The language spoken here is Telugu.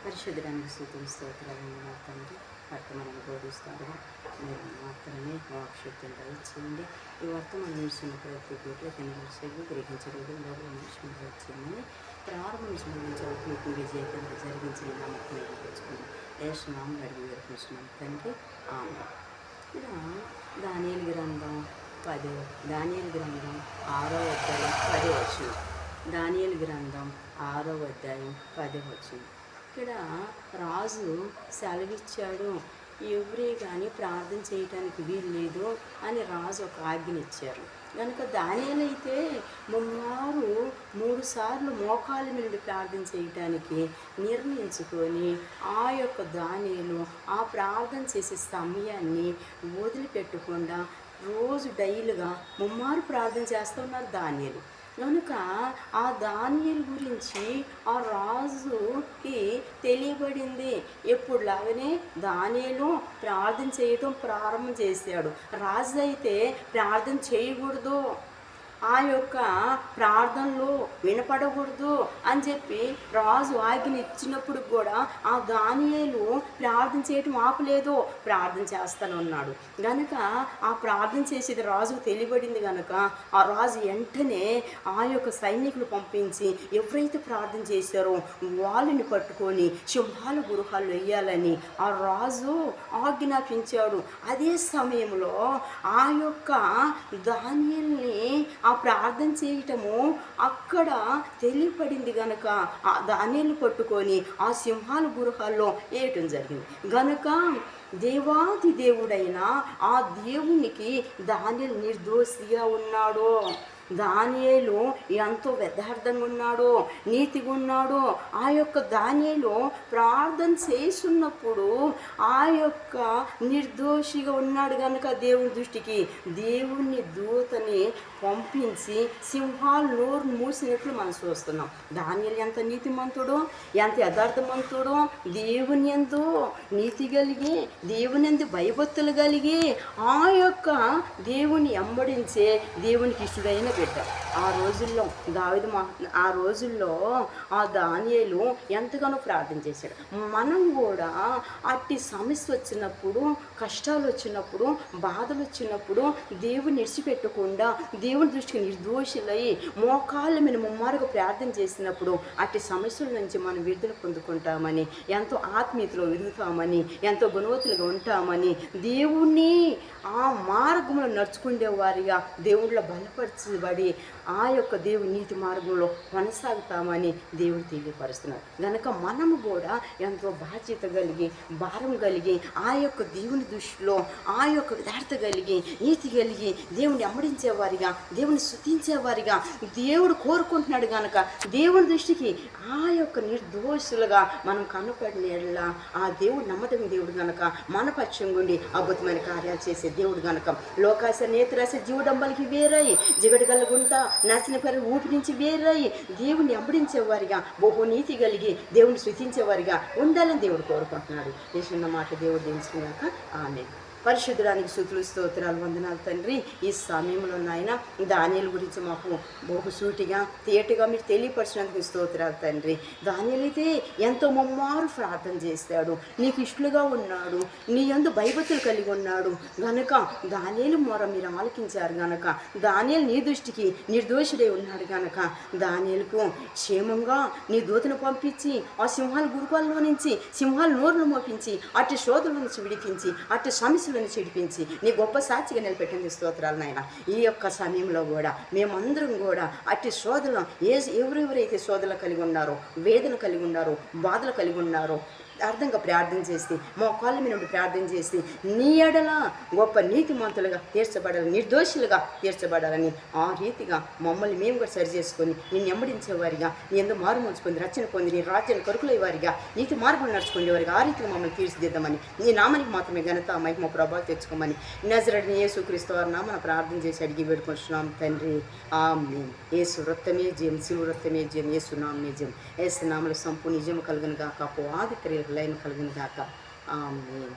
పరిశుద్ధడానికి స్థుతులు స్తోత్రాలు తండ్రి వర్తమానం బోధిస్తారు. మీరు మాత్రమే వాక్శక్తిని దయచేయండి. ఈ వర్తమానం నిలిచిన ప్రతి పేరు కనిపించేది గ్రహించలేదు నిమిషం దయచేయమని ప్రారంభించిన మీకు విజయకంగా జరిగించిన నమ్మకం తెచ్చుకున్నాం. ఏసునామం అడిగి వేడుకుంటున్నాం తండ్రి. ఇలా దానియేలు గ్రంథం 6వ అధ్యాయం 10వ వచనం. దానియేలు గ్రంథం 6వ అధ్యాయం 10వ వచనం. ఇక్కడ రాజు సెలవిచ్చాడు, ఎవరే కానీ ప్రార్థన చేయటానికి వీలు లేదు అని రాజు ఒక ఆజ్ఞ ఇచ్చారు. కనుక దానియేలు అయితే ముమ్మారు 3 సార్లు మోకాళ్ళ మీద ప్రార్థన చేయటానికి నిర్ణయించుకొని ఆ యొక్క దానియేలు ఆ ప్రార్థన చేసే సమయాన్ని వదిలిపెట్టకుండా రోజు డైలీగా ముమ్మారు ప్రార్థన చేస్తూ ఉన్నారు దానియేలు. కనుక ఆ దానియేలు గురించి ఆ రాజుకి తెలియబడింది. ఎప్పుడులాగానే దానియేలు ప్రార్థన చేయటం ప్రారంభం చేశాడు. రాజు అయితే ప్రార్థన చేయకూడదు, ఆ యొక్క ప్రార్థనలు వినపడకూడదు అని చెప్పి రాజు ఆజ్ఞ ఇచ్చినప్పుడు కూడా ఆ దానియేలు ప్రార్థన చేయటం ఆపలేదు, ప్రార్థన చేస్తూనే ఉన్నాడు. కనుక ఆ ప్రార్థన చేసేది రాజుకు తెలియబడింది. కనుక ఆ రాజు వెంటనే ఆ యొక్క సైనికులు పంపించి ఎవరైతే ప్రార్థన చేశారో వాళ్ళని పట్టుకొని సింహాల గృహాలు వేయాలని ఆ రాజు ఆజ్ఞాపించాడు. అదే సమయంలో ఆ యొక్క దానియేలుని ఆ ప్రార్థన చేయటము అక్కడ తెలియపడింది. గనక ఆ దానియేలు పట్టుకొని ఆ సింహాల గృహాల్లో వేయటం జరిగింది. గనక దేవాది దేవుడైన ఆ దేవునికి దానియేలు నిర్దోషిగా ఉన్నాడు. దానియేలు ఎంతో యథార్థంగా ఉన్నాడు, నీతిగా ఉన్నాడు. ఆ యొక్క దానియేలు ప్రార్థన చేస్తున్నప్పుడు ఆ యొక్క నిర్దోషిగా ఉన్నాడు. కనుక దేవుని దృష్టికి దేవుని దూతని పంపించి సింహాలు నోరు మూసినట్లు మనం చూస్తున్నాం. దానియేలు ఎంత నీతిమంతుడు, ఎంత యథార్థమంతుడు, దేవుని ఎందు నీతి కలిగి దేవుని ఎందు భయభక్తులు కలిగి ఆ యొక్క దేవుని ఎంబడించే దేవునికి ఇష్టడైన బిడ్డ. ఆ రోజుల్లో ఆ దానియేలు ఎంతగానో ప్రార్థన చేశాడు. మనం కూడా అట్టి సమస్య వచ్చినప్పుడు, కష్టాలు వచ్చినప్పుడు, బాధలు వచ్చినప్పుడు దేవుని విడిచిపెట్టకుండా దేవుని దృష్టికి నిర్దోషులై మోకాళ్ళ మీద ముమ్మారుగా ప్రార్థన చేసినప్పుడు అట్టి సమస్యల నుంచి మనం విడుదల పొందుకుంటామని, ఎంతో ఆత్మీయతలో ఎదుగుతామని, ఎంతో గుణవతులుగా ఉంటామని, దేవుణ్ణి ఆ మార్గంలో నడుచుకునే వారిగా దేవుళ్ళ బలపరచబడి ఆ యొక్క దేవుని నీతి మార్గంలో కొనసాగుతామని దేవుడు తెలియపరుస్తున్నాడు. కనుక మనము కూడా ఎంతో బాధ్యత కలిగి, భారం కలిగి, ఆ యొక్క దేవుని దృష్టిలో ఆ యొక్క యథార్థత కలిగి, నీతి కలిగి దేవుని అమ్మడించేవారిగా, దేవుని స్తుతించేవారిగా దేవుడు కోరుకుంటున్నాడు. కనుక దేవుని దృష్టికి ఆ యొక్క నిర్దోషులుగా మనం కనపడిన ఆ దేవుడు నమ్మదగిన దేవుడు కనుక మన పక్షం గుండి అద్భుతమైన కార్యాలు చేసే దేవుడు కనుక లోకాశ నేత్రాశ జీవుడంబలికి వేరై జిగటి గుంట నాశన పరి ఊపి నుంచి వేరై దేవుని అంబడించేవారిగా, బహునీతి కలిగి దేవుని స్తుతించేవారిగా ఉండాలని దేవుడు కోరుకుంటున్నాడు. ఈ చిన్న మాట దేవుడు దించుకున్నాక ఆమేన్. పరిశుద్ధుడానికి స్తుతులు స్తోత్రాలు వందనాలు తండ్రి. ఈ సమయంలో నాయన దానియేలు గురించి మాకు బహుసూటిగా తేటగా మీరు తెలియపరిచినందుకు స్తోత్రాలు తండ్రి. దానియేలు అయితే ఎంతో ముమ్మారు ప్రార్థన చేశాడు, నీకు ఇష్టలుగా ఉన్నాడు, నీ యందు భయభక్తులు కలిగి ఉన్నాడు. గనుక దానియేలు మొర మీరు ఆలకించారు. గనక దానియేలు నీ దృష్టికి నిర్దోషుడై ఉన్నాడు. గనక దానియేలుకు క్షేమంగా నీ దూతను పంపించి ఆ సింహాల గురుపాలలో నుంచి సింహాల నోరును మోపించి అట్టి శోధల నుంచి విడిపించి అట్టి సమస్య చెడిపించి నీ గొప్ప సాక్షిగా నిలబెట్టింది స్తోత్రాలు నాయన. ఈ యొక్క సమయంలో కూడా మేమందరం కూడా అట్టి శోధన ఎవరెవరైతే శోధన కలిగి ఉన్నారో, వేదన కలిగి ఉన్నారో, బాధలు కలిగి ఉన్నారో అర్థంగా ప్రార్థన చేసి మోకాళ్ళ మీద ప్రార్థన చేసి నీ ఎడల గొప్ప నీతిమంతులుగా తీర్చబడాలని, నిర్దోషులుగా తీర్చబడాలని ఆ రీతిగా మమ్మల్ని మేము కూడా సరి చేసుకొని నిన్ను వెంబడించేవారిగా, నీ ఎందుకు మారు ముంచుకొని రచన పొంది నీ రాజ్యాన్ని కొరుకులేవారిగా, నీతి మార్గం నడుచుకునేవారిగా ఆ రీతిగా మమ్మల్ని తీర్చిదిద్దామని, నీ నామానికి మాత్రమే ఘనత మహిమ ప్రభావం తెచ్చుకోమని నజరేయుడైన యేసుక్రీస్తు వారి నామమున ప్రార్థన చేసి అడిగి వేడుకుంటున్నాం తండ్రి. ఆమేన్. యేసు రక్తమే జయం, శిలువ రక్తమే జయం, యేసు నామమే జయం. యేసు నామములో సంపూర్ణ నిజం కలుగును గాక, అపవాది క్రియలకు లయం కలుగును గాక. ఆమేన్.